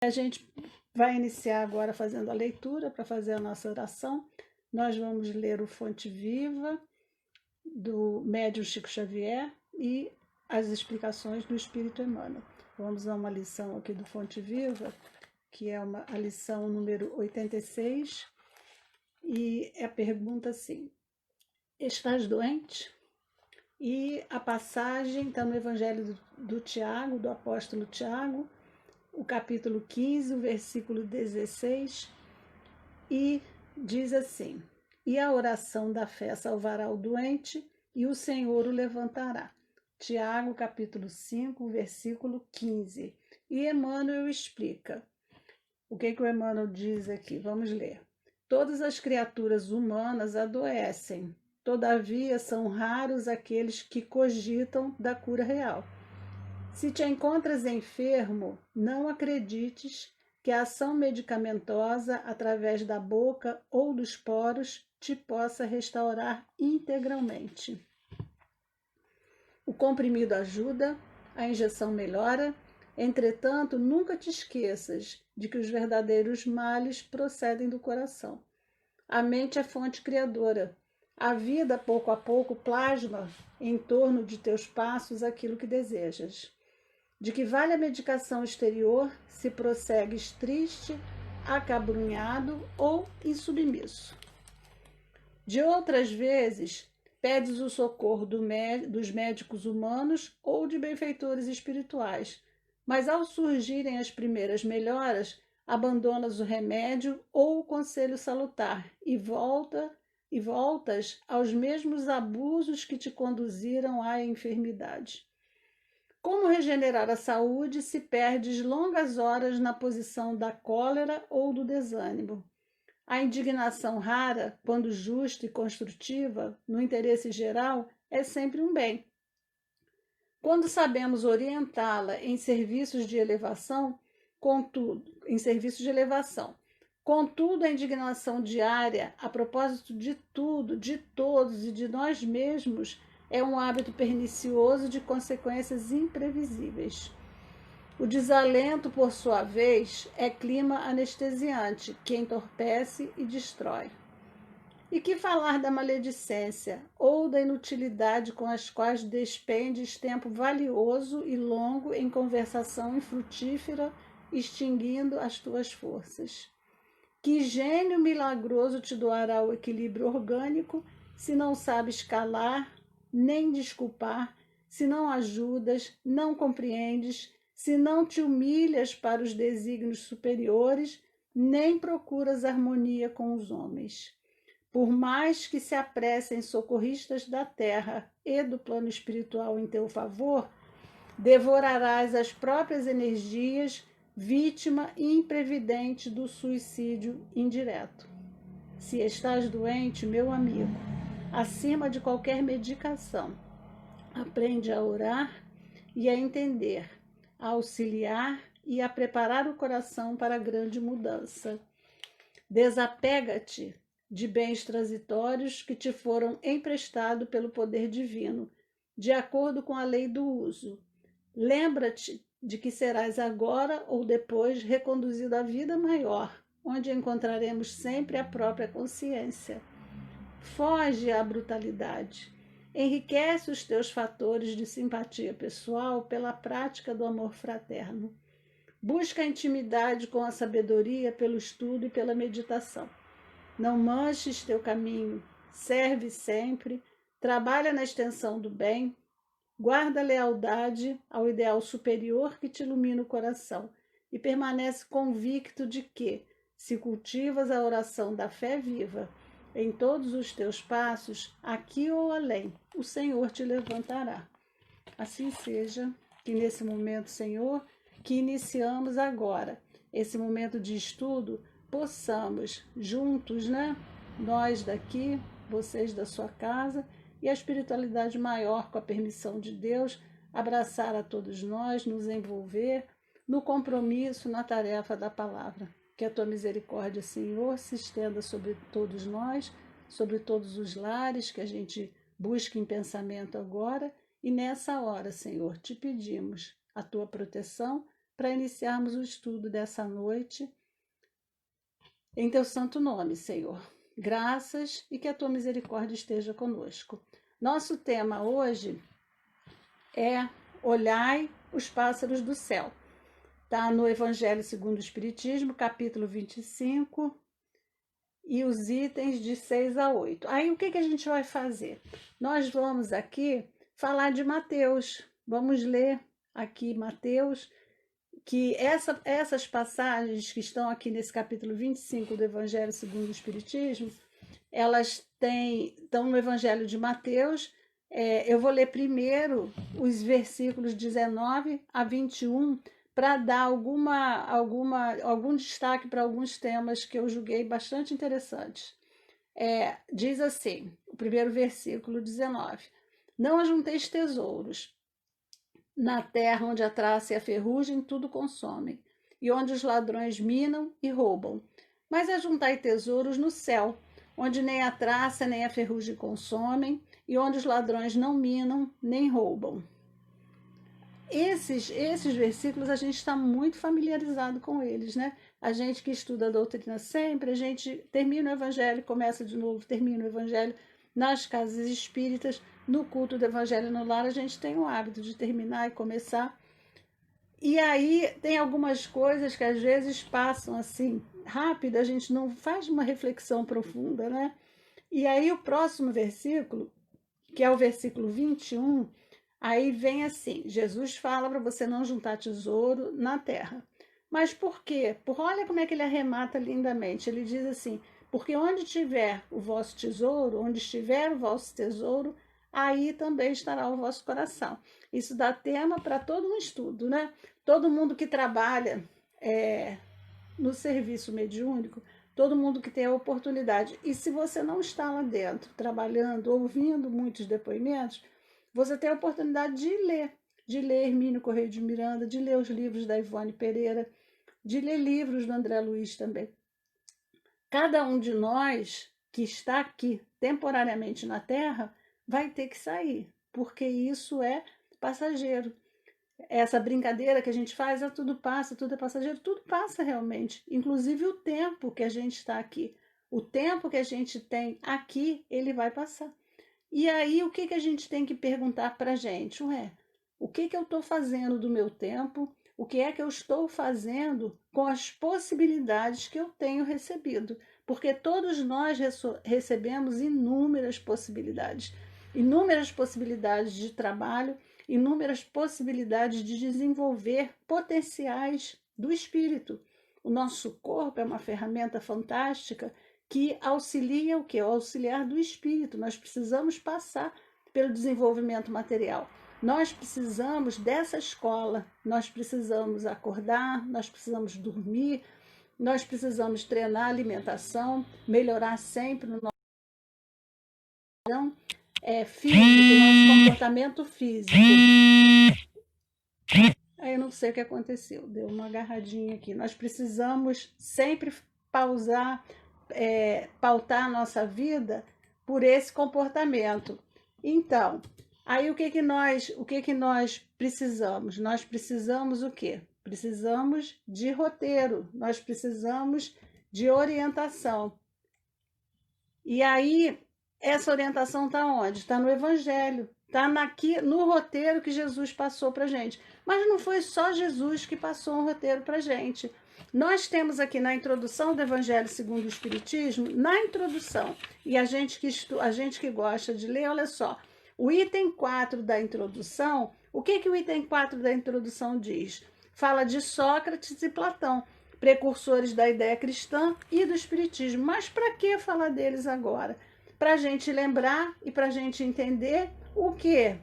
A gente vai iniciar agora fazendo a leitura para fazer a nossa oração. Nós vamos ler o Fonte Viva, do médium Chico Xavier, e as explicações do Espírito Emmanuel. Vamos a uma lição aqui do Fonte Viva, que é a lição número 86, e a pergunta assim: estás doente? E a passagem está no Evangelho do Tiago, do apóstolo Tiago, o capítulo 15, o versículo 16, e diz assim: e a oração da fé salvará o doente, e o Senhor o levantará. Tiago, capítulo 5, versículo 15. E Emmanuel explica. O que o Emmanuel diz aqui? Vamos ler. Todas as criaturas humanas adoecem, todavia são raros aqueles que cogitam da cura real. Se te encontras enfermo, não acredites que a ação medicamentosa através da boca ou dos poros te possa restaurar integralmente. O comprimido ajuda, a injeção melhora, entretanto, nunca te esqueças de que os verdadeiros males procedem do coração. A mente é fonte criadora. A vida, pouco a pouco, plasma em torno de teus passos aquilo que desejas. De que vale a medicação exterior se prossegues triste, acabrunhado ou insubmisso? De outras vezes, pedes o socorro dos médicos humanos ou de benfeitores espirituais, mas ao surgirem as primeiras melhoras, abandonas o remédio ou o conselho salutar e voltas aos mesmos abusos que te conduziram à enfermidade. Como regenerar a saúde se perdes longas horas na posição da cólera ou do desânimo? A indignação rara, quando justa e construtiva, no interesse geral, é sempre um bem. Quando sabemos orientá-la em serviços de elevação, contudo, a indignação diária, a propósito de tudo, de todos e de nós mesmos, é um hábito pernicioso de consequências imprevisíveis. O desalento, por sua vez, é clima anestesiante que entorpece e destrói. E que falar da maledicência ou da inutilidade com as quais despendes tempo valioso e longo em conversação infrutífera, extinguindo as tuas forças? Que gênio milagroso te doará o equilíbrio orgânico se não sabes calar, nem desculpar, se não ajudas, não compreendes, se não te humilhas para os desígnios superiores, nem procuras harmonia com os homens? Por mais que se apressem socorristas da terra e do plano espiritual em teu favor, devorarás as próprias energias, vítima imprevidente do suicídio indireto. Se estás doente, meu amigo, acima de qualquer medicação, aprende a orar e a entender, a auxiliar e a preparar o coração para a grande mudança. Desapega-te de bens transitórios que te foram emprestados pelo poder divino, de acordo com a lei do uso. Lembra-te de que serás agora ou depois reconduzido à vida maior, onde encontraremos sempre a própria consciência. Foge à brutalidade. Enriquece os teus fatores de simpatia pessoal pela prática do amor fraterno. Busca a intimidade com a sabedoria pelo estudo e pela meditação. Não manches teu caminho, serve sempre, trabalha na extensão do bem, guarda a lealdade ao ideal superior que te ilumina o coração e permanece convicto de que, se cultivas a oração da fé viva em todos os teus passos, aqui ou além, o Senhor te levantará. Assim seja, que nesse momento, Senhor, que iniciamos agora, esse momento de estudo, possamos juntos, nós daqui, vocês da sua casa e a espiritualidade maior, com a permissão de Deus, abraçar a todos nós, nos envolver no compromisso, na tarefa da palavra. Que a tua misericórdia, Senhor, se estenda sobre todos nós, sobre todos os lares que a gente busca em pensamento agora, e nessa hora, Senhor, te pedimos a tua proteção para iniciarmos o estudo dessa noite. Em teu santo nome, Senhor. Graças e que a tua misericórdia esteja conosco. Nosso tema hoje é Olhai os pássaros do céu. Está no Evangelho segundo o Espiritismo, capítulo 25, e os itens de 6 a 8. Aí o que a gente vai fazer? Nós vamos aqui falar de Mateus. Vamos ler aqui Mateus, que essas passagens que estão aqui nesse capítulo 25 do Evangelho segundo o Espiritismo, elas estão no Evangelho de Mateus. Eu vou ler primeiro os versículos 19 a 21, para dar algum destaque para alguns temas que eu julguei bastante interessantes. Diz assim, o primeiro versículo 19: Não ajunteis tesouros na terra, onde a traça e a ferrugem tudo consomem, e onde os ladrões minam e roubam. Mas ajuntai tesouros no céu, onde nem a traça nem a ferrugem consomem, e onde os ladrões não minam nem roubam. Esses versículos a gente está muito familiarizado com eles, né? A gente que estuda a doutrina sempre, a gente termina o Evangelho, começa de novo, termina o Evangelho. Nas casas espíritas, no culto do Evangelho no lar, a gente tem o hábito de terminar e começar. E aí tem algumas coisas que às vezes passam assim rápido, a gente não faz uma reflexão profunda, né? E aí o próximo versículo, que é o versículo 21, aí vem assim, Jesus fala para você não juntar tesouro na terra. Mas por quê? Olha como é que ele arremata lindamente. Ele diz assim, porque onde tiver o vosso tesouro, onde estiver o vosso tesouro, aí também estará o vosso coração. Isso dá tema para todo um estudo, né? Todo mundo que trabalha no serviço mediúnico, todo mundo que tem a oportunidade. E se você não está lá dentro, trabalhando, ouvindo muitos depoimentos, você tem a oportunidade de ler Hermínio Correia de Miranda, de ler os livros da Ivone Pereira, de ler livros do André Luiz também. Cada um de nós que está aqui temporariamente na Terra vai ter que sair, porque isso é passageiro. Essa brincadeira que a gente faz, tudo passa, tudo é passageiro, tudo passa realmente, inclusive o tempo que a gente está aqui. O tempo que a gente tem aqui, ele vai passar. E aí, o que a gente tem que perguntar para a gente? O que eu estou fazendo do meu tempo? O que é que eu estou fazendo com as possibilidades que eu tenho recebido? Porque todos nós recebemos inúmeras possibilidades de trabalho, inúmeras possibilidades de desenvolver potenciais do espírito. O nosso corpo é uma ferramenta fantástica que auxilia o quê? O auxiliar do espírito. Nós precisamos passar pelo desenvolvimento material. Nós precisamos dessa escola, nós precisamos acordar, nós precisamos dormir, nós precisamos treinar a alimentação, melhorar sempre no nosso físico, nosso comportamento físico. Aí eu não sei o que aconteceu, deu uma agarradinha aqui. Nós precisamos sempre pautar a nossa vida por esse comportamento. Então, aí o que nós precisamos? Nós precisamos o quê? Precisamos de roteiro, nós precisamos de orientação. E aí, essa orientação está onde? Está no Evangelho, está no roteiro que Jesus passou para a gente. Mas não foi só Jesus que passou um roteiro para a gente. Nós temos aqui na introdução do Evangelho segundo o Espiritismo, na introdução, e a gente que gosta de ler, olha só, o item 4 da introdução, o que o item 4 da introdução diz? Fala de Sócrates e Platão, precursores da ideia cristã e do Espiritismo. Mas para que falar deles agora? Para a gente lembrar e para a gente entender o quê?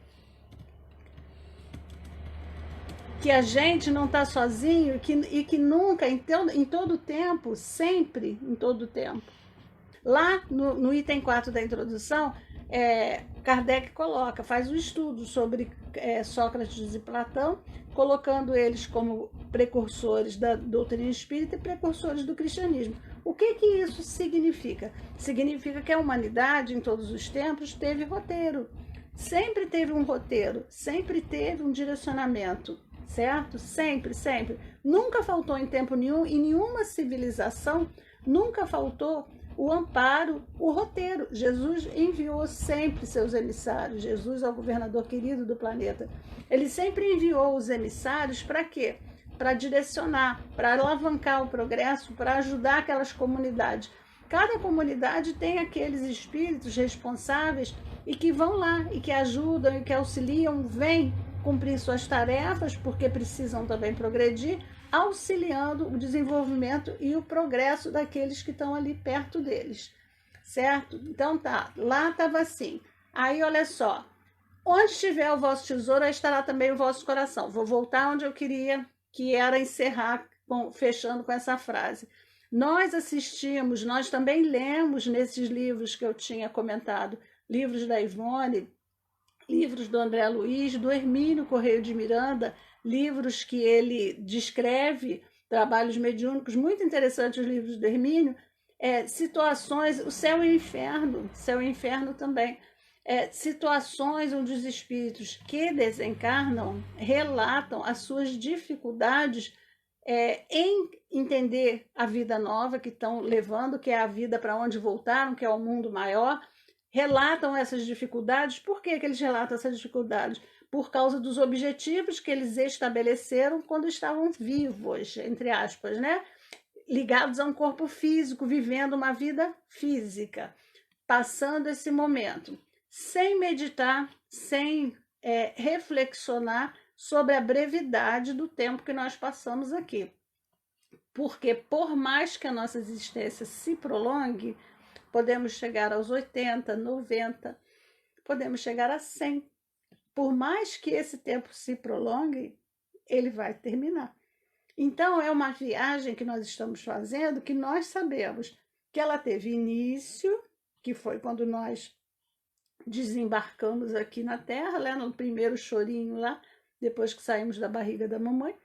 Que a gente não está sozinho e que nunca, em todo tempo, sempre em todo tempo. Lá no item 4 da introdução, Kardec faz um estudo sobre Sócrates e Platão, colocando eles como precursores da doutrina espírita e precursores do cristianismo. O que isso significa? Significa que a humanidade, em todos os tempos, teve roteiro. Sempre teve um roteiro, sempre teve um direcionamento. certo? Sempre, sempre. Nunca faltou em tempo nenhum, em nenhuma civilização, nunca faltou o amparo, o roteiro. Jesus enviou sempre seus emissários. Jesus é o governador querido do planeta. Ele sempre enviou os emissários para quê? Para direcionar, para alavancar o progresso, para ajudar aquelas comunidades. Cada comunidade tem aqueles espíritos responsáveis e que vão lá e que ajudam e que auxiliam, vêm cumprir suas tarefas, porque precisam também progredir, auxiliando o desenvolvimento e o progresso daqueles que estão ali perto deles, certo? Então tá, lá estava assim. Aí olha só, onde estiver o vosso tesouro, aí estará também o vosso coração. Vou voltar onde eu queria, que era encerrar, fechando com essa frase. Nós assistimos, nós também lemos nesses livros que eu tinha comentado, livros da Ivone, livros do André Luiz, do Hermínio Correia de Miranda, livros que ele descreve, trabalhos mediúnicos, muito interessantes os livros do Hermínio, situações, o céu e o inferno também, situações onde os espíritos que desencarnam relatam as suas dificuldades em entender a vida nova que estão levando, que é a vida para onde voltaram, que é o mundo maior, relatam essas dificuldades. Por que eles relatam essas dificuldades? Por causa dos objetivos que eles estabeleceram quando estavam vivos, entre aspas, né? Ligados a um corpo físico, vivendo uma vida física, passando esse momento, sem meditar, sem reflexionar sobre a brevidade do tempo que nós passamos aqui. Porque por mais que a nossa existência se prolongue, podemos chegar aos 80, 90, podemos chegar a 100. Por mais que esse tempo se prolongue, ele vai terminar. Então, é uma viagem que nós estamos fazendo, que nós sabemos que ela teve início, que foi quando nós desembarcamos aqui na Terra, lá no primeiro chorinho lá, depois que saímos da barriga da mamãe,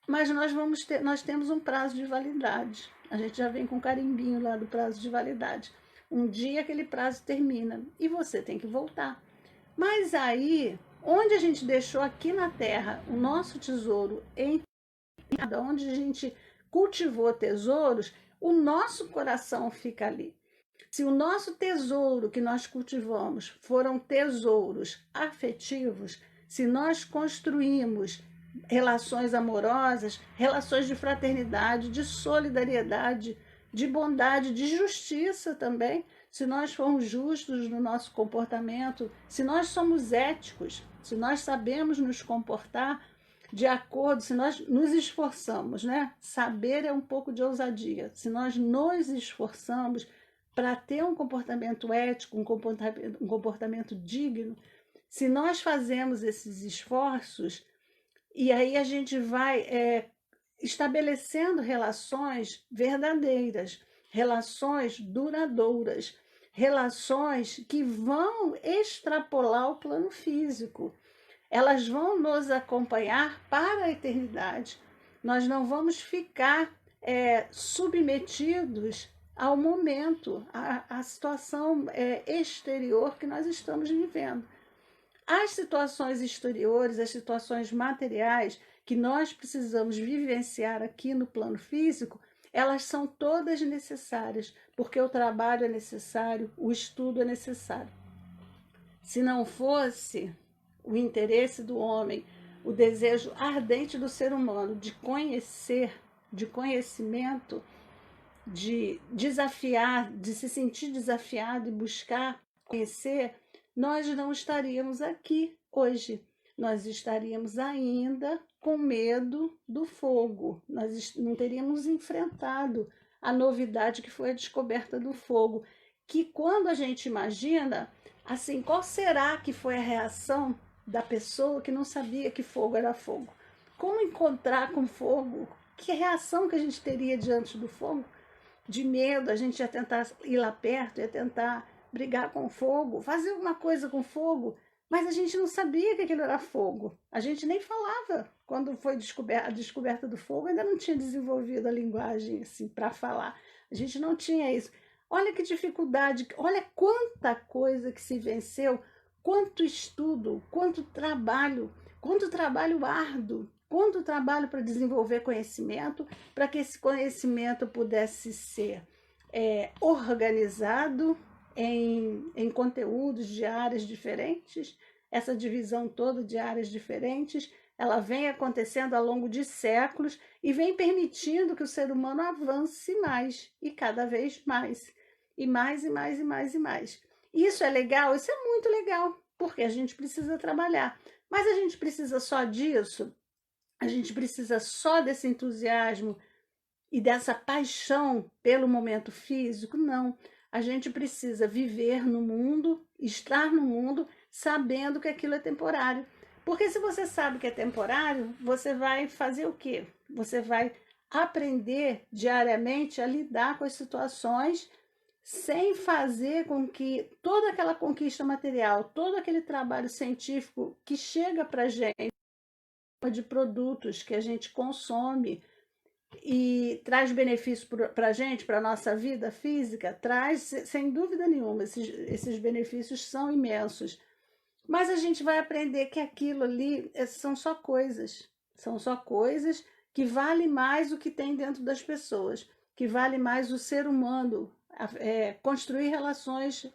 mas nós temos um prazo de validade. A gente já vem com carimbinho lá do prazo de validade. Um dia aquele prazo termina e você tem que voltar. Mas aí, onde a gente deixou aqui na Terra o nosso tesouro, onde a gente cultivou tesouros, o nosso coração fica ali. Se o nosso tesouro que nós cultivamos foram tesouros afetivos, se nós construímos relações amorosas, relações de fraternidade, de solidariedade, de bondade, de justiça também, se nós formos justos no nosso comportamento, se nós somos éticos, se nós sabemos nos comportar de acordo, se nós nos esforçamos, né? Saber é um pouco de ousadia. Se nós nos esforçamos para ter um comportamento ético, um comportamento digno, se nós fazemos esses esforços, e aí a gente vai estabelecendo relações verdadeiras, relações duradouras, relações que vão extrapolar o plano físico. Elas vão nos acompanhar para a eternidade. Nós não vamos ficar submetidos ao momento, à situação exterior que nós estamos vivendo. As situações exteriores, as situações materiais que nós precisamos vivenciar aqui no plano físico, elas são todas necessárias, porque o trabalho é necessário, o estudo é necessário. Se não fosse o interesse do homem, o desejo ardente do ser humano de conhecer, de conhecimento, de desafiar, de se sentir desafiado e buscar conhecer, nós não estaríamos aqui hoje. Nós estaríamos ainda com medo do fogo. Nós não teríamos enfrentado a novidade que foi a descoberta do fogo. Que quando a gente imagina, assim, qual será que foi a reação da pessoa que não sabia que fogo era fogo? Como encontrar com fogo? Que reação que a gente teria diante do fogo? De medo, a gente ia tentar ir lá perto, ia tentar brigar com fogo, fazer alguma coisa com fogo, mas a gente não sabia que aquilo era fogo. A gente nem falava. Quando foi a descoberta do fogo, ainda não tinha desenvolvido a linguagem assim para falar. A gente não tinha isso. Olha que dificuldade, olha quanta coisa que se venceu, quanto estudo, quanto trabalho, quanto trabalho árduo, quanto trabalho para desenvolver conhecimento, para que esse conhecimento pudesse ser organizado em conteúdos de áreas diferentes, essa divisão toda de áreas diferentes, ela vem acontecendo ao longo de séculos e vem permitindo que o ser humano avance mais, e cada vez mais, e mais, e mais, e mais, e mais. Isso é legal? Isso é muito legal, porque a gente precisa trabalhar. Mas a gente precisa só disso? A gente precisa só desse entusiasmo e dessa paixão pelo momento físico? Não. A gente precisa viver no mundo, estar no mundo, sabendo que aquilo é temporário. Porque se você sabe que é temporário, você vai fazer o quê? Você vai aprender diariamente a lidar com as situações sem fazer com que toda aquela conquista material, todo aquele trabalho científico que chega para a gente, de produtos que a gente consome e traz benefício para a gente, para a nossa vida física, traz, sem dúvida nenhuma, esses benefícios são imensos. Mas a gente vai aprender que aquilo ali são só coisas que vale mais o que tem dentro das pessoas, que vale mais o ser humano construir relações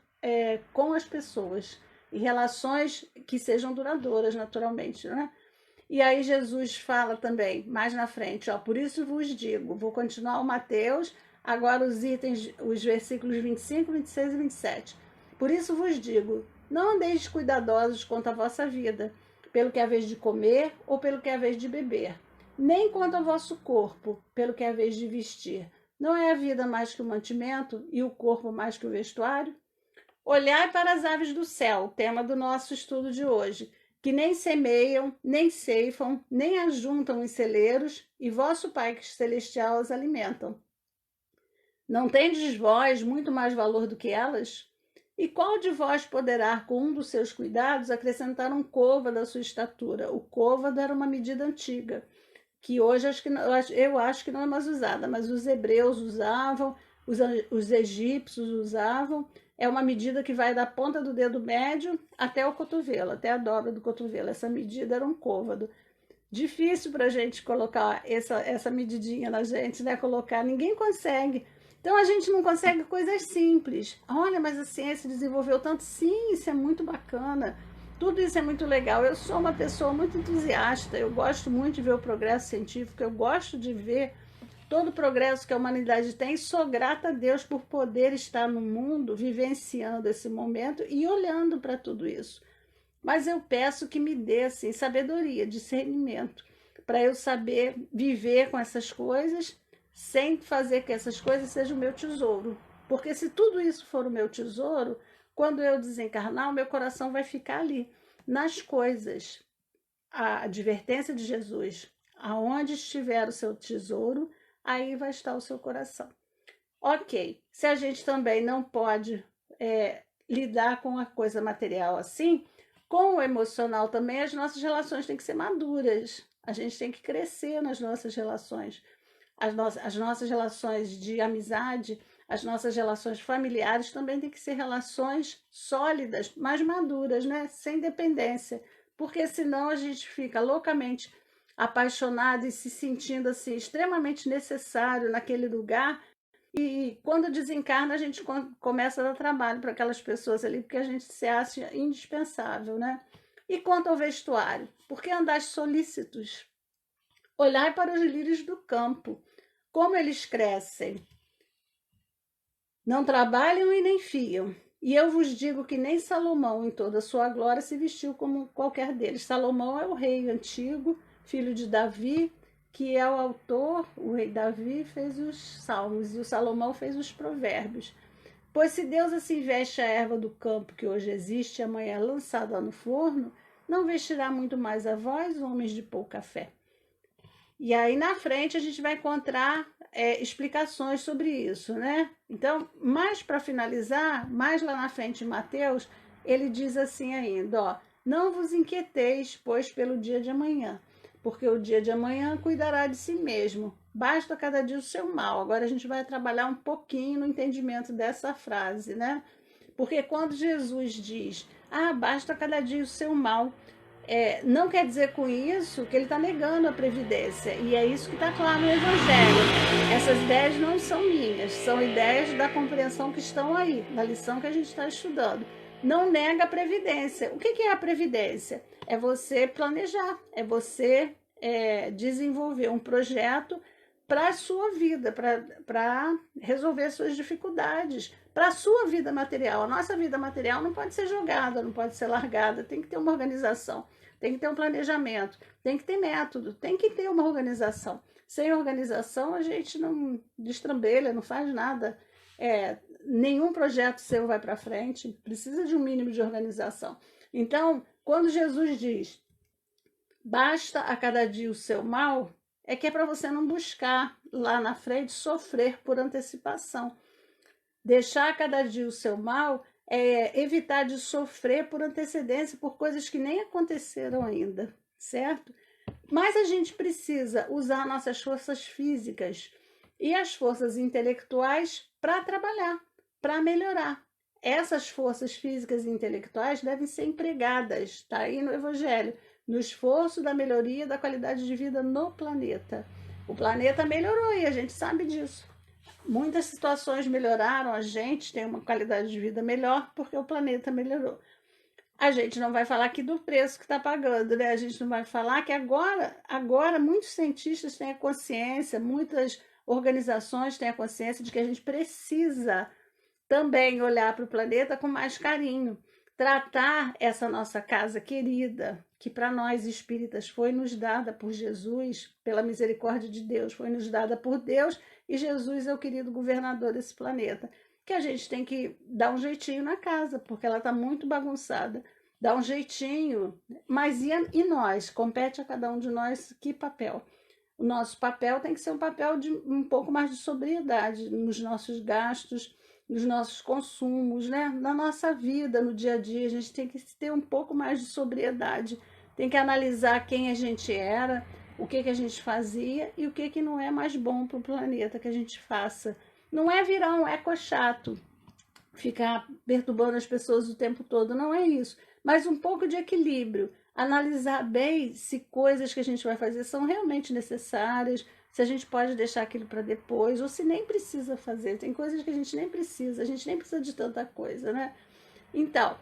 com as pessoas, e relações que sejam duradouras, naturalmente, né? E aí Jesus fala também, mais na frente, ó, por isso vos digo, vou continuar o Mateus, agora os versículos 25, 26 e 27. Por isso vos digo, não andeis cuidadosos quanto à vossa vida, pelo que é a vez de comer ou pelo que é a vez de beber, nem quanto ao vosso corpo, pelo que é a vez de vestir. Não é a vida mais que o mantimento e o corpo mais que o vestuário? Olhai para as aves do céu, tema do nosso estudo de hoje, que nem semeiam, nem ceifam, nem ajuntam em celeiros, e vosso Pai celestial as alimentam. Não tendes vós muito mais valor do que elas? E qual de vós poderá, com um dos seus cuidados, acrescentar um côvado à sua estatura? O côvado era uma medida antiga, que hoje eu acho que não é mais usada, mas os hebreus usavam, os egípcios usavam. É uma medida que vai da ponta do dedo médio até o cotovelo, até a dobra do cotovelo. Essa medida era um côvado. Difícil para a gente colocar essa medidinha na gente, né? Colocar, ninguém consegue. Então a gente não consegue coisas simples. Olha, mas a ciência desenvolveu tanto. Sim, isso é muito bacana. Tudo isso é muito legal. Eu sou uma pessoa muito entusiasta. Eu gosto muito de ver o progresso científico. Eu gosto de ver todo o progresso que a humanidade tem. Sou grata a Deus por poder estar no mundo, vivenciando esse momento e olhando para tudo isso. Mas eu peço que me dê assim, sabedoria, discernimento, para eu saber viver com essas coisas sem fazer que essas coisas sejam o meu tesouro. Porque se tudo isso for o meu tesouro, quando eu desencarnar, o meu coração vai ficar ali, nas coisas. A advertência de Jesus, aonde estiver o seu tesouro, aí vai estar o seu coração. Ok, se a gente também não pode lidar com a coisa material assim, com o emocional também, as nossas relações têm que ser maduras. A gente tem que crescer nas nossas relações. As nossas relações de amizade, as nossas relações familiares também têm que ser relações sólidas, mais maduras, né? Sem dependência. Porque senão a gente fica loucamente apaixonado e se sentindo assim extremamente necessário naquele lugar. E quando desencarna, a gente começa a dar trabalho para aquelas pessoas ali, porque a gente se acha indispensável, né? E quanto ao vestuário? Por que andais solícitos? Olhai para os lírios do campo, como eles crescem. Não trabalham e nem fiam. E eu vos digo que nem Salomão, em toda a sua glória, se vestiu como qualquer deles. Salomão é o rei antigo, filho de Davi, que é o autor. O rei Davi fez os salmos e o Salomão fez os provérbios. Pois se Deus assim veste a erva do campo que hoje existe e amanhã é lançada no forno, não vestirá muito mais a vós, homens de pouca fé. E aí na frente a gente vai encontrar explicações sobre isso, né? Então, mais para finalizar, mais lá na frente em Mateus, ele diz assim ainda, ó, não vos inquieteis, pois, pelo dia de amanhã, porque o dia de amanhã cuidará de si mesmo. Basta cada dia o seu mal. Agora a gente vai trabalhar um pouquinho no entendimento dessa frase, né? Porque quando Jesus diz, basta cada dia o seu mal, não quer dizer com isso que ele está negando a previdência. E é isso que está claro no Evangelho. Essas ideias não são minhas, são ideias da compreensão que estão aí, na lição que a gente está estudando. Não nega a previdência. O que é a previdência? É você planejar, é você desenvolver um projeto para a sua vida, para resolver suas dificuldades, para a sua vida material. A nossa vida material não pode ser jogada, não pode ser largada, tem que ter uma organização, tem que ter um planejamento, tem que ter método, tem que ter uma organização. Sem organização a gente não destrambelha, não faz nada. Nenhum projeto seu vai para frente, precisa de um mínimo de organização. Então, quando Jesus diz, basta a cada dia o seu mal, é que é para você não buscar lá na frente sofrer por antecipação. Deixar a cada dia o seu mal é evitar de sofrer por antecedência, por coisas que nem aconteceram ainda, certo? Mas a gente precisa usar nossas forças físicas e as forças intelectuais para trabalhar, para melhorar. Essas forças físicas e intelectuais devem ser empregadas, está aí no Evangelho, no esforço da melhoria da qualidade de vida no planeta. O planeta melhorou e a gente sabe disso. Muitas situações melhoraram, a gente tem uma qualidade de vida melhor porque o planeta melhorou. A gente não vai falar aqui do preço que está pagando, né? A gente não vai falar que agora muitos cientistas têm a consciência, muitas organizações têm a consciência de que a gente precisa também olhar para o planeta com mais carinho, tratar essa nossa casa querida, que para nós espíritas foi nos dada por Jesus, pela misericórdia de Deus, foi nos dada por Deus, e Jesus é o querido governador desse planeta, que a gente tem que dar um jeitinho na casa, porque ela está muito bagunçada, dar um jeitinho, mas e nós? Compete a cada um de nós que papel? O nosso papel tem que ser um papel de um pouco mais de sobriedade nos nossos gastos, nos nossos consumos, né? Na nossa vida, no dia a dia, a gente tem que ter um pouco mais de sobriedade, tem que analisar quem a gente era, o que a gente fazia e o que não é mais bom para o planeta que a gente faça. Não é virar um eco chato, ficar perturbando as pessoas o tempo todo, não é isso, mas um pouco de equilíbrio, analisar bem se coisas que a gente vai fazer são realmente necessárias, se a gente pode deixar aquilo para depois, ou se nem precisa fazer. Tem coisas que a gente nem precisa de tanta coisa, né? Então,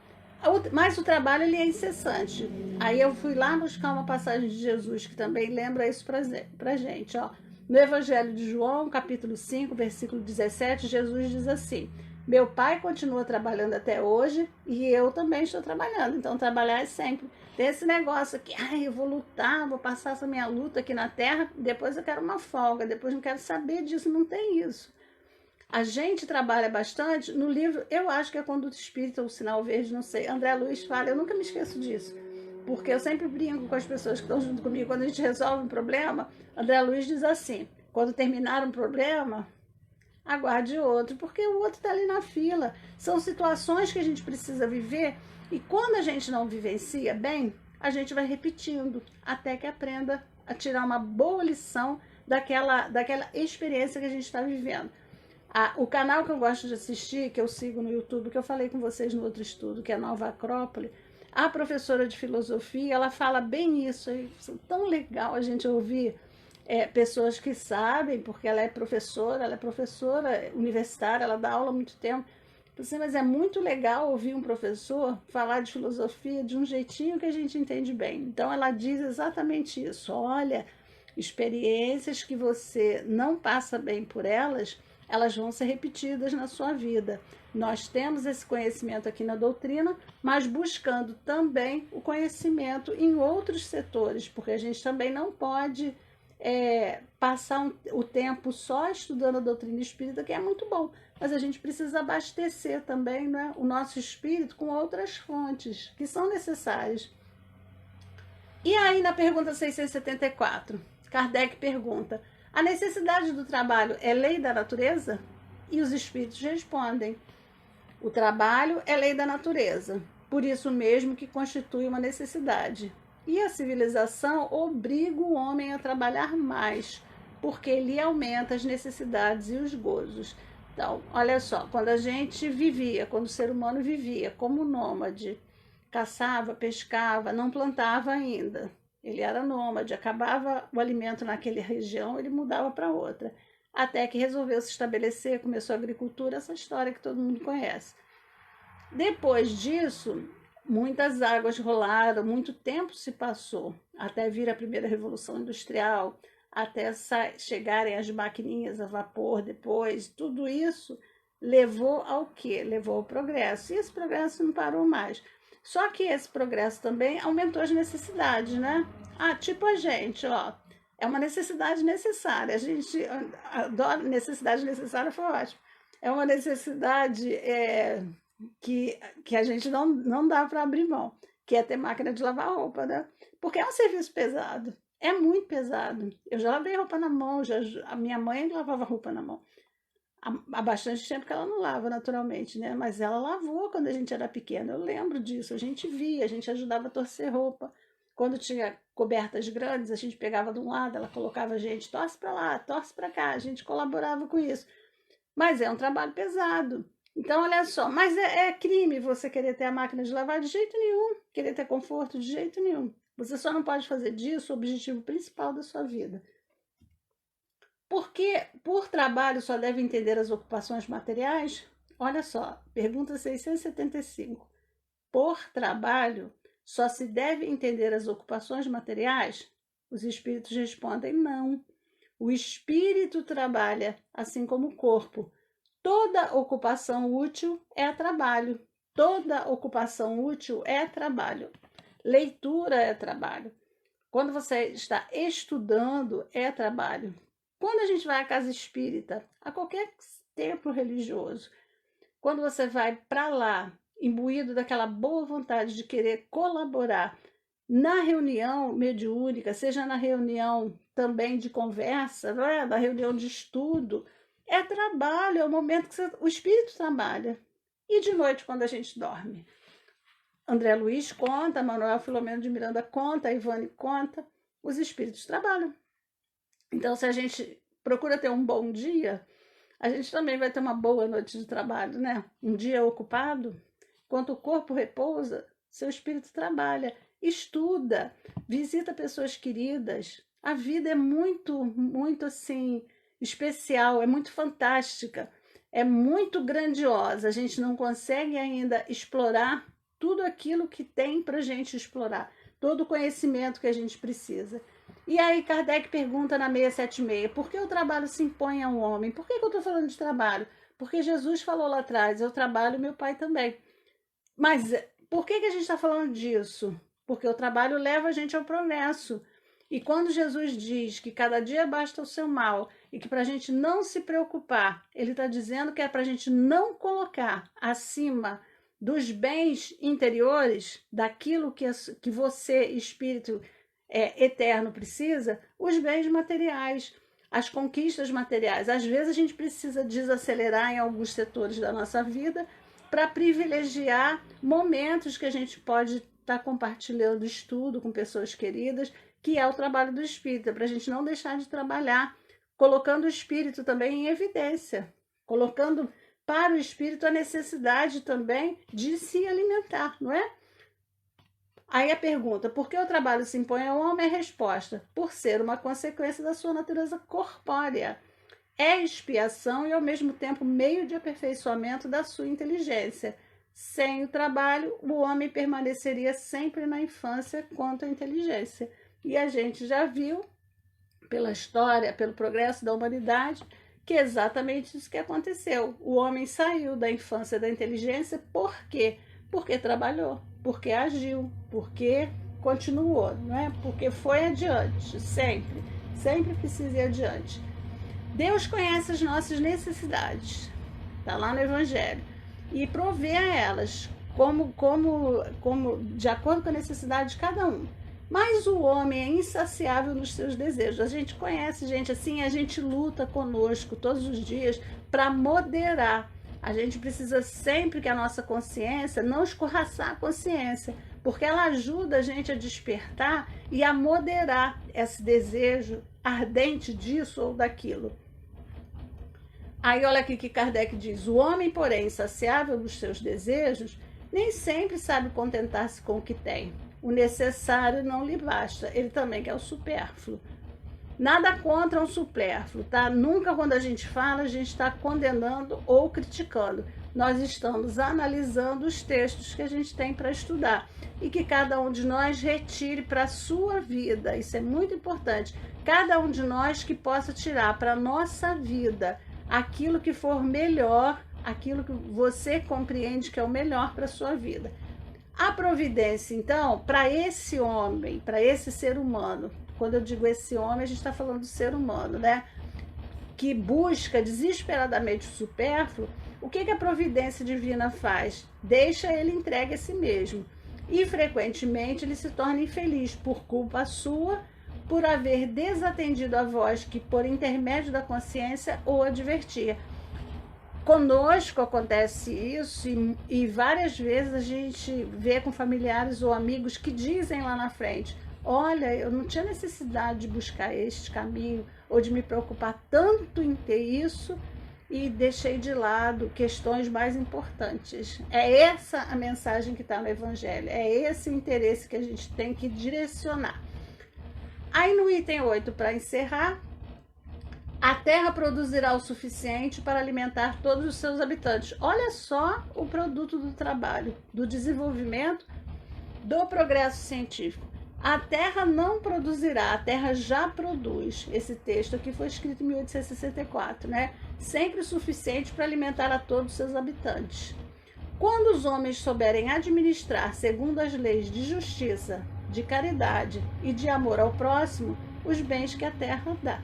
mas o trabalho ele é incessante. Aí eu fui lá buscar uma passagem de Jesus que também lembra isso pra gente, ó. No Evangelho de João, capítulo 5, versículo 17, Jesus diz assim: meu pai continua trabalhando até hoje e eu também estou trabalhando. Então, trabalhar é sempre. Tem esse negócio aqui, eu vou lutar, vou passar essa minha luta aqui na Terra, depois eu quero uma folga, depois não quero saber disso, não tem isso. A gente trabalha bastante. No livro, eu acho que é Conduta Espírita ou Sinal Verde, não sei. André Luiz fala, eu nunca me esqueço disso, porque eu sempre brinco com as pessoas que estão junto comigo. Quando a gente resolve um problema, André Luiz diz assim, quando terminar um problema, aguarde outro, porque o outro está ali na fila. São situações que a gente precisa viver e quando a gente não vivencia bem, a gente vai repetindo até que aprenda a tirar uma boa lição daquela experiência que a gente está vivendo. O canal que eu gosto de assistir, que eu sigo no YouTube, que eu falei com vocês no outro estudo, que é Nova Acrópole, a professora de filosofia, ela fala bem isso. É tão legal a gente ouvir pessoas que sabem, porque ela é professora universitária, ela dá aula há muito tempo. Mas é muito legal ouvir um professor falar de filosofia de um jeitinho que a gente entende bem. Então ela diz exatamente isso. Olha, experiências que você não passa bem por elas, elas vão ser repetidas na sua vida. Nós temos esse conhecimento aqui na doutrina, mas buscando também o conhecimento em outros setores, porque a gente também não pode passar o tempo só estudando a doutrina espírita, que é muito bom, mas a gente precisa abastecer também, né, o nosso espírito com outras fontes que são necessárias. E aí na pergunta 674, Kardec pergunta, a necessidade do trabalho é lei da natureza? E os espíritos respondem, o trabalho é lei da natureza, por isso mesmo que constitui uma necessidade. E a civilização obriga o homem a trabalhar mais, porque ele aumenta as necessidades e os gozos. Então, olha só, quando o ser humano vivia como nômade, caçava, pescava, não plantava ainda. Ele era nômade, acabava o alimento naquela região, ele mudava para outra. Até que resolveu se estabelecer, começou a agricultura, essa história que todo mundo conhece. Depois disso, muitas águas rolaram, muito tempo se passou, até vir a primeira Revolução Industrial, até chegarem as maquininhas a vapor depois, tudo isso levou ao quê? Levou ao progresso. E esse progresso não parou mais. Só que esse progresso também aumentou as necessidades, né? Tipo a gente, ó, é uma necessidade necessária. A gente adora necessidade necessária, foi ótimo. É uma necessidade que a gente não dá para abrir mão, que é ter máquina de lavar roupa, né? Porque é um serviço pesado, é muito pesado. Eu já lavei roupa na mão, a minha mãe lavava roupa na mão. Há bastante tempo que ela não lava naturalmente, né? Mas ela lavou quando a gente era pequena, eu lembro disso, a gente via, a gente ajudava a torcer roupa. Quando tinha cobertas grandes, a gente pegava de um lado, ela colocava a gente, torce para lá, torce para cá, a gente colaborava com isso. Mas é um trabalho pesado. Então, olha só, mas é crime você querer ter a máquina de lavar de jeito nenhum, querer ter conforto de jeito nenhum. Você só não pode fazer disso o objetivo principal da sua vida. Porque por trabalho só deve entender as ocupações materiais? Olha só, pergunta 675. Por trabalho só se deve entender as ocupações materiais? Os espíritos respondem não. O espírito trabalha assim como o corpo. Toda ocupação útil é trabalho. Toda ocupação útil é trabalho. Leitura é trabalho. Quando você está estudando, é trabalho. Quando a gente vai à casa espírita, a qualquer templo religioso, quando você vai para lá, imbuído daquela boa vontade de querer colaborar na reunião mediúnica, seja na reunião também de conversa, não é? Na reunião de estudo, é trabalho, é o momento que o espírito trabalha. E de noite, quando a gente dorme? André Luiz conta, Manuel Filomeno de Miranda conta, Ivane conta, os espíritos trabalham. Então, se a gente procura ter um bom dia, a gente também vai ter uma boa noite de trabalho, né? Um dia ocupado, enquanto o corpo repousa, seu espírito trabalha, estuda, visita pessoas queridas. A vida é muito, muito assim, especial, é muito fantástica, é muito grandiosa. A gente não consegue ainda explorar tudo aquilo que tem para a gente explorar, todo o conhecimento que a gente precisa. E aí Kardec pergunta na 676, por que o trabalho se impõe a um homem? Por que eu estou falando de trabalho? Porque Jesus falou lá atrás, eu trabalho, meu pai também. Mas por que a gente está falando disso? Porque o trabalho leva a gente ao progresso. E quando Jesus diz que cada dia basta o seu mal e que para a gente não se preocupar, ele está dizendo que é para a gente não colocar acima dos bens interiores, daquilo que você, espírito eterno, precisa, os bens materiais, as conquistas materiais. Às vezes a gente precisa desacelerar em alguns setores da nossa vida para privilegiar momentos que a gente pode estar compartilhando estudo com pessoas queridas, que é o trabalho do espírito, para a gente não deixar de trabalhar, colocando o espírito também em evidência, colocando para o espírito a necessidade também de se alimentar, não é? Aí a pergunta, por que o trabalho se impõe ao homem? A resposta, por ser uma consequência da sua natureza corpórea. É expiação e, ao mesmo tempo, meio de aperfeiçoamento da sua inteligência. Sem o trabalho, o homem permaneceria sempre na infância quanto à inteligência. E a gente já viu, pela história, pelo progresso da humanidade, que é exatamente isso que aconteceu. O homem saiu da infância da inteligência por quê? Porque trabalhou, porque agiu, porque continuou, não é? Porque foi adiante, sempre. Sempre precisa ir adiante. Deus conhece as nossas necessidades, está lá no Evangelho, e provê a elas, como de acordo com a necessidade de cada um. Mas o homem é insaciável nos seus desejos. A gente conhece gente assim, a gente luta conosco todos os dias para moderar. A gente precisa sempre que a nossa consciência, não escorraçar a consciência, porque ela ajuda a gente a despertar e a moderar esse desejo ardente disso ou daquilo. Aí olha aqui que Kardec diz, o homem, porém, insaciável dos seus desejos, nem sempre sabe contentar-se com o que tem. O necessário não lhe basta, ele também quer o supérfluo. Nada contra um supérfluo, tá? Nunca quando a gente fala, a gente está condenando ou criticando. Nós estamos analisando os textos que a gente tem para estudar e que cada um de nós retire para a sua vida. Isso é muito importante. Cada um de nós que possa tirar para a nossa vida aquilo que for melhor, aquilo que você compreende que é o melhor para a sua vida. A providência, então, para esse homem, para esse ser humano, quando eu digo esse homem, a gente está falando do ser humano, né? Que busca desesperadamente o supérfluo, o que a providência divina faz? Deixa ele entregue a si mesmo. E frequentemente ele se torna infeliz por culpa sua, por haver desatendido a voz que, por intermédio da consciência, o advertia. Conosco acontece isso e várias vezes a gente vê com familiares ou amigos que dizem lá na frente: olha, eu não tinha necessidade de buscar este caminho ou de me preocupar tanto em ter isso e deixei de lado questões mais importantes. É essa a mensagem que está no Evangelho, é esse o interesse que a gente tem que direcionar. Aí no item 8, para encerrar, a terra produzirá o suficiente para alimentar todos os seus habitantes. Olha só o produto do trabalho, do desenvolvimento, do progresso científico. A terra não produzirá, a terra já produz. Esse texto aqui foi escrito em 1864, né? Sempre o suficiente para alimentar a todos os seus habitantes. Quando os homens souberem administrar segundo as leis de justiça, de caridade e de amor ao próximo, os bens que a terra dá.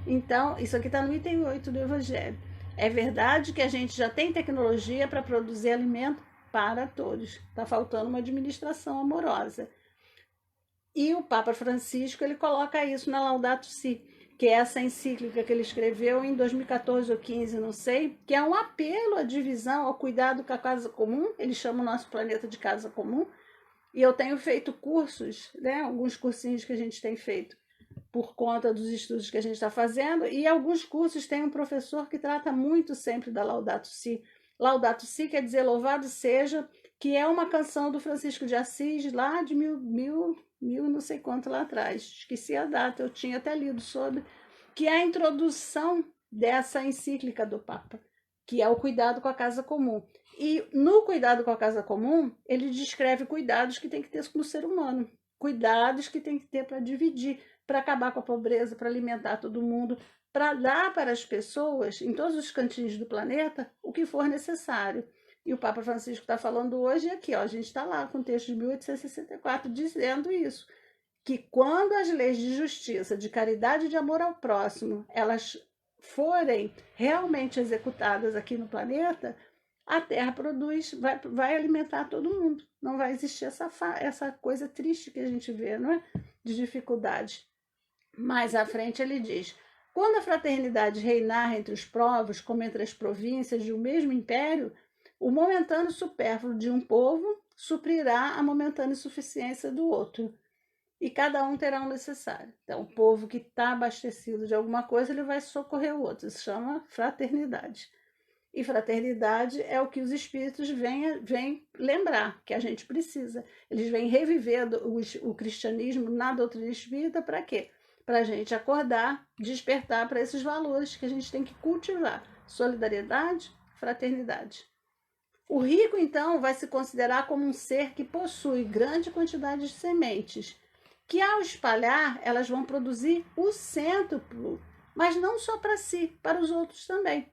Então, isso aqui está no item 8 do Evangelho. É verdade que a gente já tem tecnologia para produzir alimento para todos. Está faltando uma administração amorosa. E o Papa Francisco, ele coloca isso na Laudato Si, que é essa encíclica que ele escreveu em 2014 ou 15, não sei, que é um apelo à divisão, ao cuidado com a casa comum. Ele chama o nosso planeta de casa comum. E eu tenho feito cursos, né, alguns cursinhos que a gente tem feito por conta dos estudos que a gente está fazendo, e alguns cursos tem um professor que trata muito sempre da Laudato Si. Laudato Si quer dizer louvado seja, que é uma canção do Francisco de Assis, lá de mil não sei quanto lá atrás, esqueci a data, eu tinha até lido sobre, que é a introdução dessa encíclica do Papa, que é o cuidado com a casa comum. E no cuidado com a casa comum, ele descreve cuidados que tem que ter com o ser humano, cuidados que tem que ter para dividir, para acabar com a pobreza, para alimentar todo mundo, para dar para as pessoas, em todos os cantinhos do planeta, o que for necessário. E o Papa Francisco está falando hoje aqui, ó, a gente está lá com o texto de 1864 dizendo isso, que quando as leis de justiça, de caridade e de amor ao próximo, elas forem realmente executadas aqui no planeta, a Terra produz, vai alimentar todo mundo. Não vai existir essa coisa triste que a gente vê, não é? De dificuldade. Mais à frente ele diz: quando a fraternidade reinar entre os povos, como entre as províncias de um mesmo império, o momentâneo supérfluo de um povo suprirá a momentânea insuficiência do outro. E cada um terá o necessário. Então, o povo que está abastecido de alguma coisa, ele vai socorrer o outro. Isso chama fraternidade. E fraternidade é o que os espíritos vêm lembrar, que a gente precisa. Eles vêm reviver o cristianismo na doutrina espírita para quê? Para a gente acordar, despertar para esses valores que a gente tem que cultivar. Solidariedade, fraternidade. O rico, então, vai se considerar como um ser que possui grande quantidade de sementes, que ao espalhar, elas vão produzir o cêntuplo, mas não só para si, para os outros também.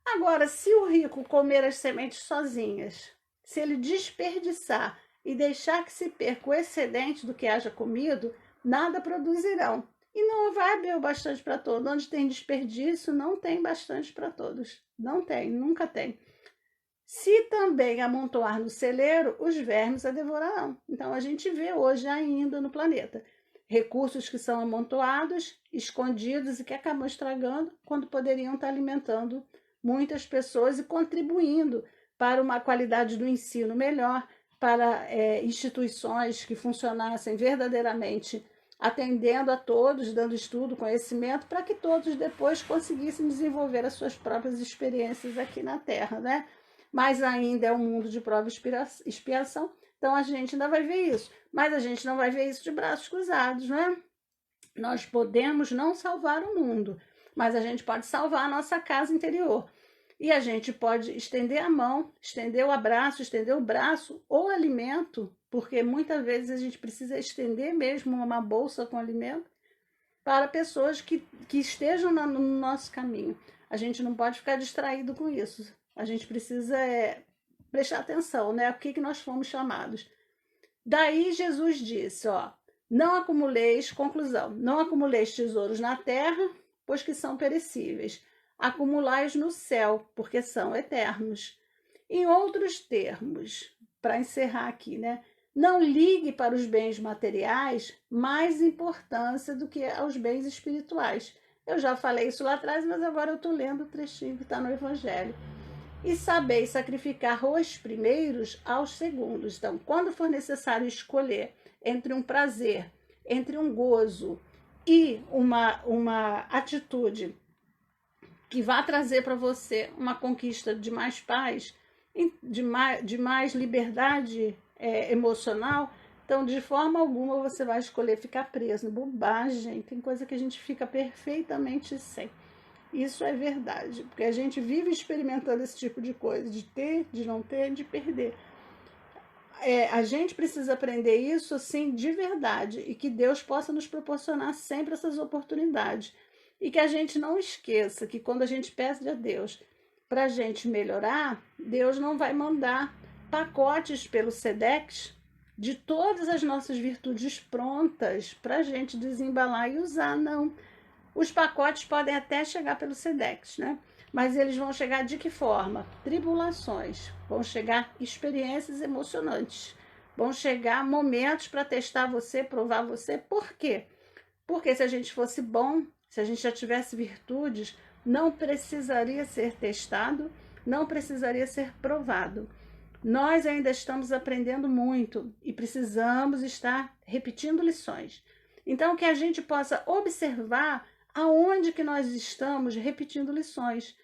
Agora, se o rico comer as sementes sozinhas, se ele desperdiçar e deixar que se perca o excedente do que haja comido, nada produzirão. E não vai haver o bastante para todos. Onde tem desperdício, não tem bastante para todos. Não tem, nunca tem. Se também amontoar no celeiro, os vermes a devorarão. Então, a gente vê hoje ainda no planeta recursos que são amontoados, escondidos e que acabam estragando, quando poderiam estar alimentando muitas pessoas e contribuindo para uma qualidade do ensino melhor, para instituições que funcionassem verdadeiramente atendendo a todos, dando estudo, conhecimento, para que todos depois conseguissem desenvolver as suas próprias experiências aqui na Terra, né? mas ainda é um mundo de prova e expiação, então a gente ainda vai ver isso, mas a gente não vai ver isso de braços cruzados, não é? Nós podemos não salvar o mundo, mas a gente pode salvar a nossa casa interior. E a gente pode estender a mão, estender o abraço, estender o braço ou alimento, porque muitas vezes a gente precisa estender mesmo uma bolsa com alimento para pessoas que estejam no nosso caminho. A gente não pode ficar distraído com isso. A gente precisa prestar atenção, né? O que nós fomos chamados. Daí Jesus disse, ó, não acumuleis, conclusão, não acumuleis tesouros na terra, pois que são perecíveis. Acumulais no céu, porque são eternos. Em outros termos, para encerrar aqui, né? Não ligue para os bens materiais mais importância do que aos bens espirituais. Eu já falei isso lá atrás, mas agora eu estou lendo o trechinho que está no Evangelho. E sabeis sacrificar os primeiros aos segundos. Então, quando for necessário escolher entre um prazer, entre um gozo e uma atitude que vá trazer para você uma conquista de mais paz, de mais liberdade emocional, então de forma alguma você vai escolher ficar preso. Bobagem, tem coisa que a gente fica perfeitamente sem. Isso é verdade, porque a gente vive experimentando esse tipo de coisa, de ter, de não ter, de perder. A gente precisa aprender isso assim de verdade e que Deus possa nos proporcionar sempre essas oportunidades. E que a gente não esqueça que quando a gente pede a Deus para a gente melhorar, Deus não vai mandar pacotes pelo Sedex de todas as nossas virtudes prontas para a gente desembalar e usar, não. Os pacotes podem até chegar pelo Sedex, né? Mas eles vão chegar de que forma? Tribulações, vão chegar experiências emocionantes, vão chegar momentos para testar você, provar você. Por quê? Porque se a gente fosse bom, se a gente já tivesse virtudes, não precisaria ser testado, não precisaria ser provado. Nós ainda estamos aprendendo muito e precisamos estar repetindo lições. Então, que a gente possa observar aonde que nós estamos repetindo lições.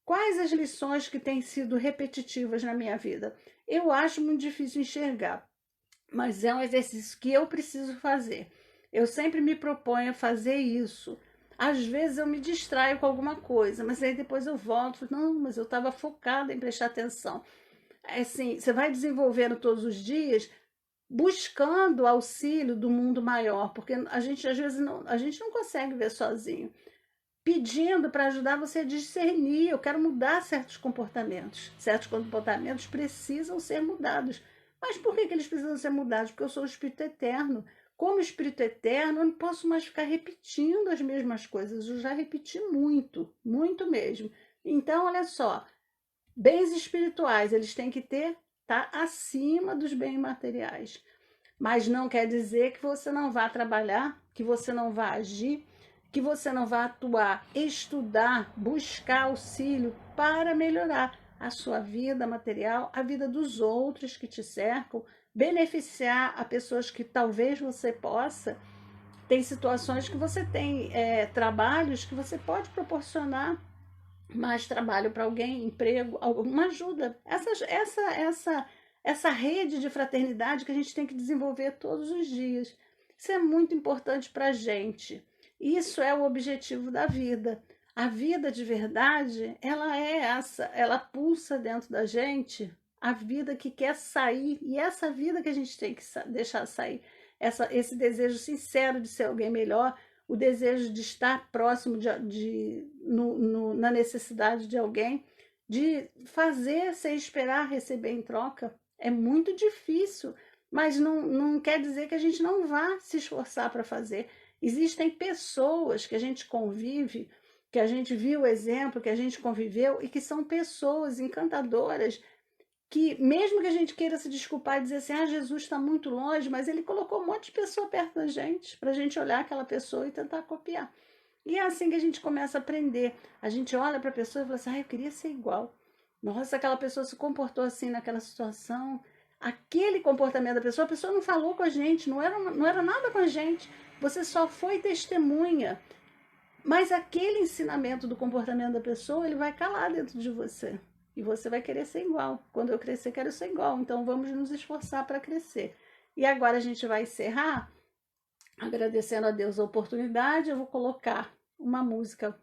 Quais as lições que têm sido repetitivas na minha vida? Eu acho muito difícil enxergar, mas é um exercício que eu preciso fazer. Eu sempre me proponho a fazer isso. Às vezes eu me distraio com alguma coisa, mas aí depois eu volto, não, mas eu estava focada em prestar atenção. Assim, você vai desenvolvendo todos os dias, buscando auxílio do mundo maior, porque a gente às vezes a gente não consegue ver sozinho. Pedindo para ajudar você a discernir, eu quero mudar certos comportamentos. Certos comportamentos precisam ser mudados. Mas por que eles precisam ser mudados? Porque eu sou o Espírito Eterno. Como Espírito Eterno, eu não posso mais ficar repetindo as mesmas coisas. Eu já repeti muito, muito mesmo. Então, olha só, bens espirituais, eles têm que estar acima dos bens materiais. Mas não quer dizer que você não vá trabalhar, que você não vá agir, que você não vá atuar, estudar, buscar auxílio para melhorar a sua vida material, a vida dos outros que te cercam, beneficiar a pessoas que talvez você possa. Tem situações que você tem trabalhos que você pode proporcionar mais trabalho para alguém, emprego, alguma ajuda. Essa rede de fraternidade que a gente tem que desenvolver todos os dias. Isso é muito importante para a gente. Isso é o objetivo da vida. A vida de verdade, ela é essa, ela pulsa dentro da gente, a vida que quer sair, e essa vida que a gente tem que deixar sair, esse desejo sincero de ser alguém melhor, o desejo de estar próximo na necessidade de alguém, de fazer sem esperar receber em troca. É muito difícil, mas não quer dizer que a gente não vá se esforçar para fazer. Existem pessoas que a gente convive, que a gente viu o exemplo, que a gente conviveu, e que são pessoas encantadoras, que mesmo que a gente queira se desculpar e dizer assim, Jesus está muito longe, mas ele colocou um monte de pessoa perto da gente, para a gente olhar aquela pessoa e tentar copiar. E é assim que a gente começa a aprender. A gente olha para a pessoa e fala assim, eu queria ser igual. Nossa, aquela pessoa se comportou assim naquela situação. Aquele comportamento da pessoa, a pessoa não falou com a gente, não era nada com a gente. Você só foi testemunha. Mas aquele ensinamento do comportamento da pessoa, ele vai calar dentro de você. e você vai querer ser igual. Quando eu crescer, quero ser igual. Então vamos nos esforçar para crescer. E agora a gente vai encerrar agradecendo a Deus a oportunidade. Eu vou colocar uma música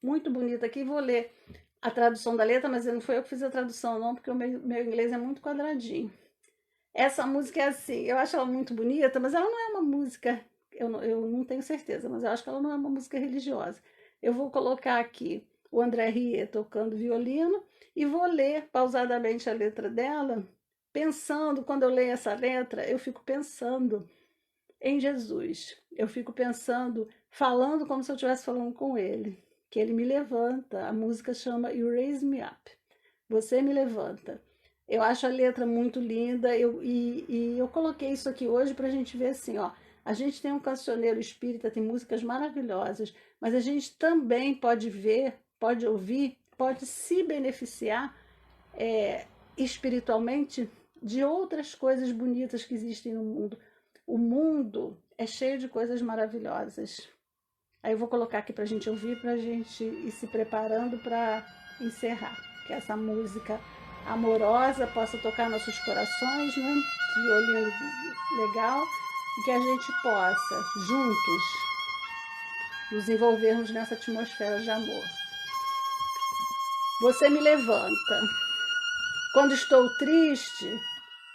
muito bonita aqui, vou ler a tradução da letra, mas não foi eu que fiz a tradução não, porque o meu inglês é muito quadradinho. Essa música é assim, eu acho ela muito bonita, mas ela não é uma música, eu não tenho certeza, mas eu acho que ela não é uma música religiosa. Eu vou colocar aqui o André Rieu tocando violino e vou ler pausadamente a letra dela, pensando, quando eu leio essa letra, eu fico pensando em Jesus. Eu fico pensando, falando como se eu estivesse falando com ele, que ele me levanta. A música chama You Raise Me Up. Você me levanta. Eu acho a letra muito linda e eu coloquei isso aqui hoje para a gente ver assim, ó. A gente tem um cancioneiro espírita, tem músicas maravilhosas, mas a gente também pode ver, pode ouvir, pode se beneficiar espiritualmente de outras coisas bonitas que existem no mundo. O mundo é cheio de coisas maravilhosas. Aí eu vou colocar aqui para a gente ouvir, para a gente ir se preparando para encerrar. Que essa música amorosa possa tocar nossos corações, né? Violino legal. E que a gente possa, juntos, nos envolvermos nessa atmosfera de amor. Você me levanta. Quando estou triste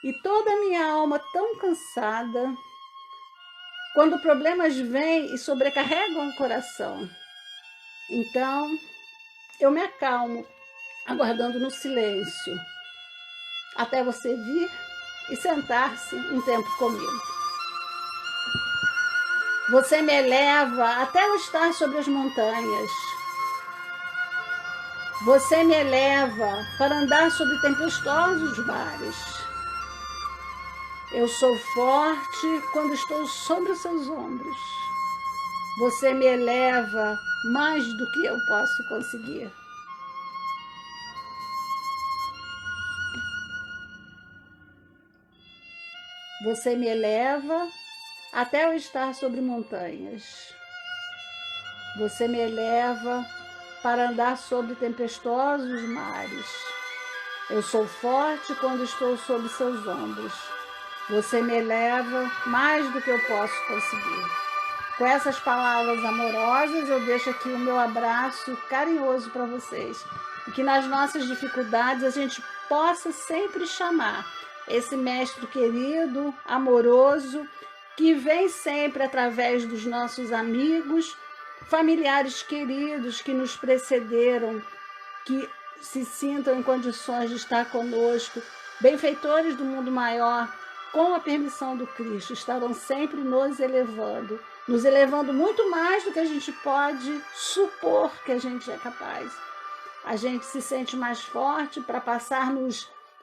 e toda a minha alma tão cansada, quando problemas vêm e sobrecarregam o coração, então eu me acalmo, aguardando no silêncio, até você vir e sentar-se um tempo comigo. Você me eleva até eu estar sobre as montanhas. Você me eleva para andar sobre tempestuosos mares. Eu sou forte quando estou sobre os seus ombros. Você me eleva mais do que eu posso conseguir. Você me eleva até eu estar sobre montanhas. Você me eleva para andar sobre tempestuosos mares. Eu sou forte quando estou sob seus ombros. Você me eleva mais do que eu posso conseguir. Com essas palavras amorosas, eu deixo aqui o meu abraço carinhoso para vocês. E que nas nossas dificuldades a gente possa sempre chamar esse mestre querido, amoroso, que vem sempre através dos nossos amigos, familiares queridos que nos precederam, que se sintam em condições de estar conosco, benfeitores do mundo maior, com a permissão do Cristo, estarão sempre nos elevando muito mais do que a gente pode supor que a gente é capaz. A gente se sente mais forte para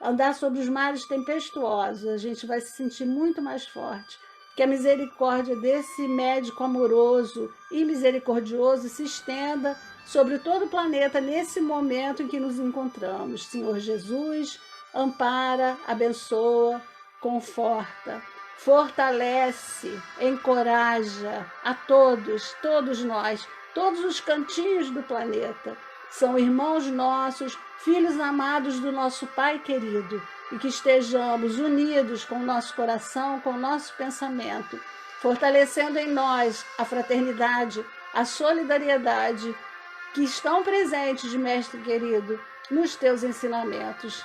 andar sobre os mares tempestuosos, a gente vai se sentir muito mais forte. Que a misericórdia desse médico amoroso e misericordioso se estenda sobre todo o planeta nesse momento em que nos encontramos. Senhor Jesus, ampara, abençoa, conforta, fortalece, encoraja a todos nós, todos os cantinhos do planeta. São irmãos nossos, filhos amados do nosso Pai querido, e que estejamos unidos com o nosso coração, com o nosso pensamento, fortalecendo em nós a fraternidade, a solidariedade, que estão presentes, Mestre querido, nos teus ensinamentos.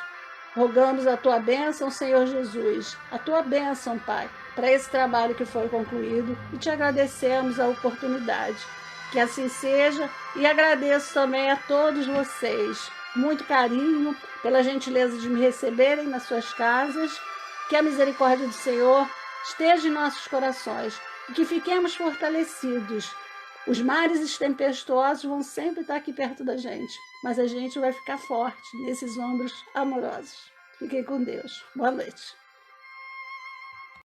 Rogamos a tua bênção, Senhor Jesus, a tua bênção, Pai, para esse trabalho que foi concluído, e te agradecemos a oportunidade. Que assim seja, e agradeço também a todos vocês, muito carinho, pela gentileza de me receberem nas suas casas. Que a misericórdia do Senhor esteja em nossos corações e que fiquemos fortalecidos. Os mares tempestuosos vão sempre estar aqui perto da gente, mas a gente vai ficar forte nesses ombros amorosos. Fiquem com Deus. Boa noite.